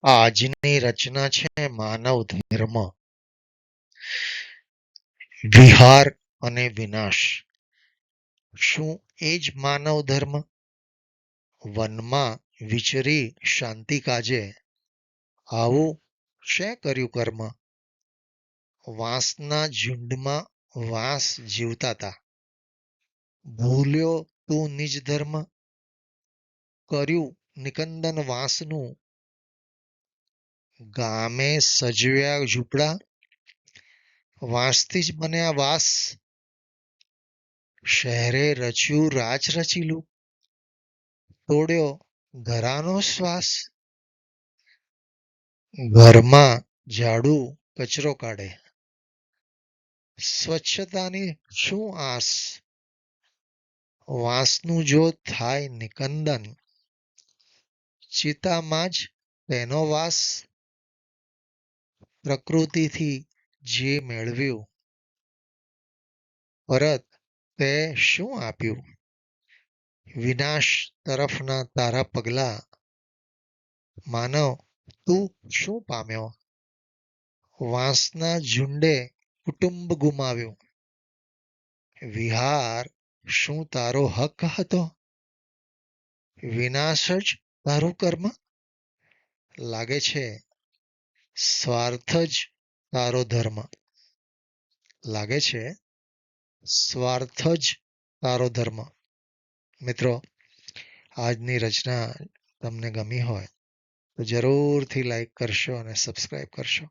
આજની રચના છે માનવ ધર્મ, વિહાર અને વિનાશ. શું એ જ માનવ ધર્મ? વનમાં વિચરી શાંતિ કાજે આવું શેં કર્યું કર્મ? વાંસના ઝુંડમાં વાંસ જીવતા તા. ભૂલ્યો તું નિજ ધર્મ, કર્યું નિકંદન વાંસનું. ગામે સજવ્યા ઝૂંપડા, વાંસથી જ બન્યા વાસ. શહેરે રચ્યું રાજ રચીલું, તોડ્યો ઘરાનો શ્વાસ. ઘરમાં ઝાડુ કચરો કાઢે, સ્વચ્છતાની શું આસ? વાંસનું જો થાય નિકંદન, ચિતામાં જ તેનો વાસ. પ્રકૃતિથી જે મેળવ્યું, પરત તે શું આપ્યું? વિનાશ તરફના તારા પગલા, માનવ તું શું પામ્યો? વાંસના ઝુંડે કુટુંબ ગુમાવ્યું, વિહાર શું તારો હક હતો? વિનાશ જ તારું કર્મ? લાગે છે સ્વાર્થ જ તારો ધર્મ. લાગે છે સ્વાર્થ જ તારો ધર્મ. મિત્રો, આજની રચના તમને ગમી હોય તો જરૂરથી લાઈક કરશો અને સબસ્ક્રાઈબ કરશો.